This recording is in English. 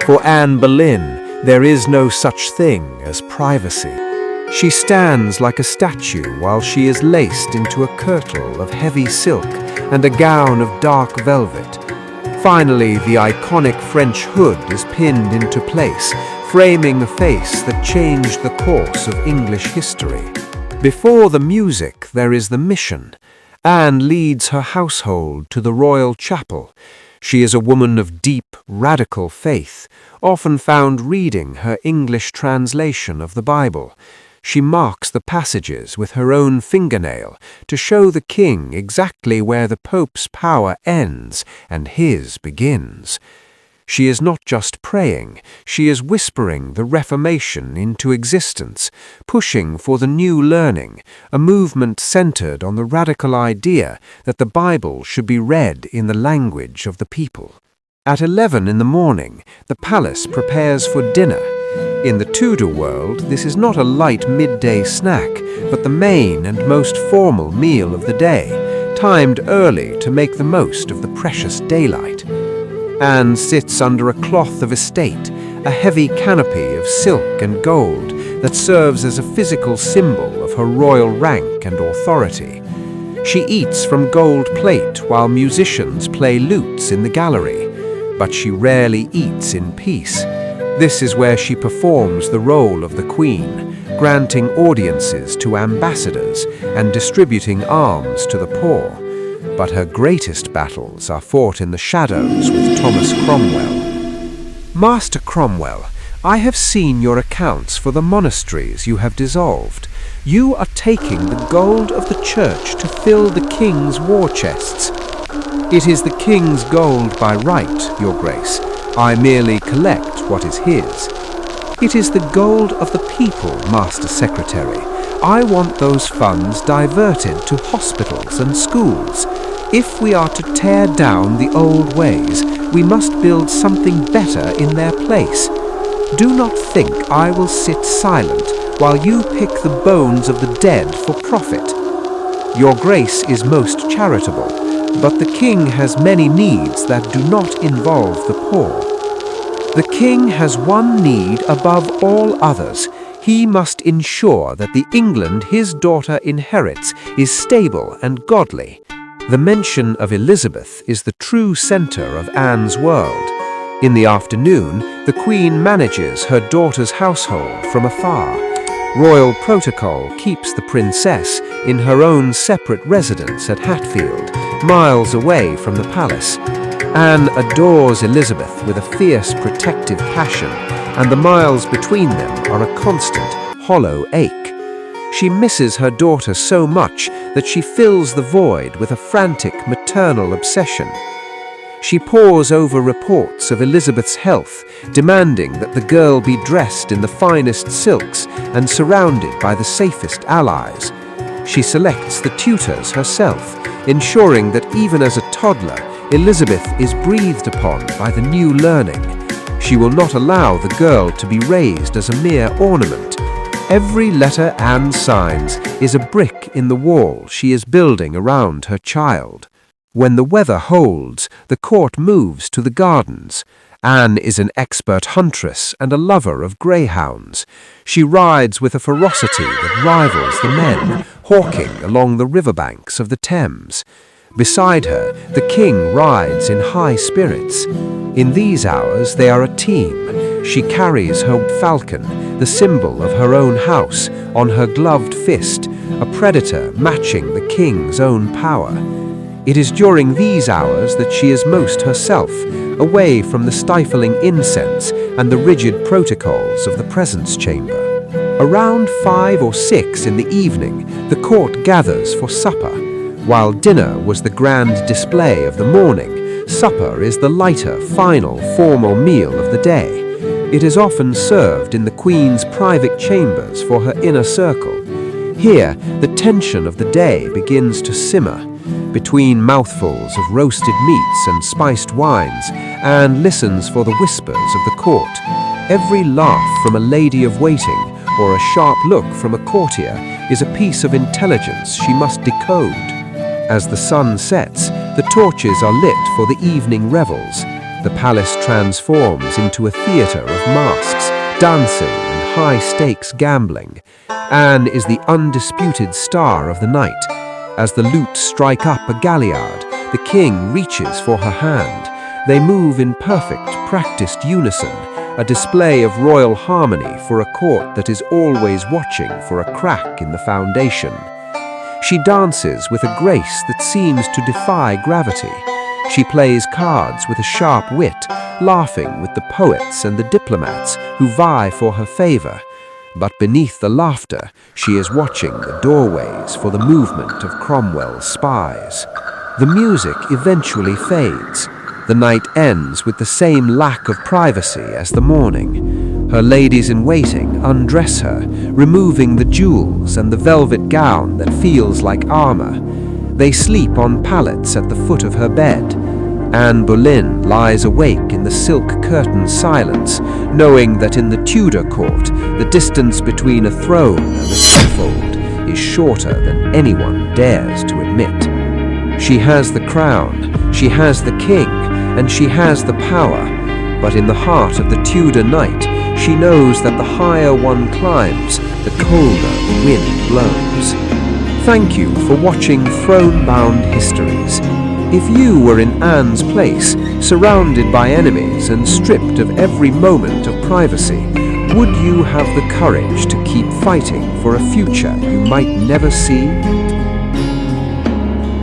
For Anne Boleyn, there is no such thing as privacy. She stands like a statue while she is laced into a kirtle of heavy silk and a gown of dark velvet. Finally, the iconic French hood is pinned into place, framing a face that changed the course of English history. Before the music, there is the mission. Anne leads her household to the royal chapel. She is a woman of deep, radical faith, often found reading her English translation of the Bible. She marks the passages with her own fingernail to show the king exactly where the Pope's power ends and his begins. She is not just praying, she is whispering the Reformation into existence, pushing for the new learning, a movement centered on the radical idea that the Bible should be read in the language of the people. At 11 in the morning, the palace prepares for dinner. In the Tudor world, this is not a light midday snack, but the main and most formal meal of the day, timed early to make the most of the precious daylight. Anne sits under a cloth of estate, a heavy canopy of silk and gold that serves as a physical symbol of her royal rank and authority. She eats from gold plate while musicians play lutes in the gallery, but she rarely eats in peace. This is where she performs the role of the queen, granting audiences to ambassadors and distributing alms to the poor. But her greatest battles are fought in the shadows with Thomas Cromwell. Master Cromwell, I have seen your accounts for the monasteries you have dissolved. You are taking the gold of the church to fill the king's war chests. It is the king's gold by right, your grace. I merely collect what is his. It is the gold of the people, Master Secretary. I want those funds diverted to hospitals and schools. If we are to tear down the old ways, we must build something better in their place. Do not think I will sit silent while you pick the bones of the dead for profit. Your grace is most charitable, but the king has many needs that do not involve the poor. The king has one need above all others. He must ensure that the England his daughter inherits is stable and godly. The mention of Elizabeth is the true center of Anne's world. In the afternoon, the Queen manages her daughter's household from afar. Royal protocol keeps the princess in her own separate residence at Hatfield, miles away from the palace. Anne adores Elizabeth with a fierce protective passion, and the miles between them are a constant, hollow ache. She misses her daughter so much that she fills the void with a frantic maternal obsession. She pores over reports of Elizabeth's health, demanding that the girl be dressed in the finest silks and surrounded by the safest allies. She selects the tutors herself, ensuring that even as a toddler, Elizabeth is breathed upon by the new learning. She will not allow the girl to be raised as a mere ornament. Every letter Anne signs is a brick in the wall she is building around her child. When the weather holds, the court moves to the gardens. Anne is an expert huntress and a lover of greyhounds. She rides with a ferocity that rivals the men, hawking along the riverbanks of the Thames. Beside her, the king rides in high spirits. In these hours, they are a team. She carries her falcon, the symbol of her own house, on her gloved fist, a predator matching the king's own power. It is during these hours that she is most herself, away from the stifling incense and the rigid protocols of the presence chamber. Around 5 or 6 in the evening, the court gathers for supper. While dinner was the grand display of the morning, supper is the lighter, final, formal meal of the day. It is often served in the Queen's private chambers for her inner circle. Here, the tension of the day begins to simmer. Between mouthfuls of roasted meats and spiced wines, Anne listens for the whispers of the court. Every laugh from a lady of waiting or a sharp look from a courtier is a piece of intelligence she must decode. As the sun sets, the torches are lit for the evening revels. The palace transforms into a theatre of masks, dancing, and high-stakes gambling. Anne is the undisputed star of the night. As the lutes strike up a galliard, the king reaches for her hand. They move in perfect, practiced unison, a display of royal harmony for a court that is always watching for a crack in the foundation. She dances with a grace that seems to defy gravity. She plays cards with a sharp wit, laughing with the poets and the diplomats who vie for her favor. But beneath the laughter, she is watching the doorways for the movement of Cromwell's spies. The music eventually fades. The night ends with the same lack of privacy as the morning. Her ladies-in-waiting undress her, removing the jewels and the velvet gown that feels like armor. They sleep on pallets at the foot of her bed. Anne Boleyn lies awake in the silk-curtained silence, knowing that in the Tudor court, the distance between a throne and a scaffold is shorter than anyone dares to admit. She has the crown, she has the king, and she has the power, but in the heart of the Tudor night, she knows that the higher one climbs, the colder the wind blows. Thank you for watching Thronebound Histories. If you were in Anne's place, surrounded by enemies and stripped of every moment of privacy, would you have the courage to keep fighting for a future you might never see?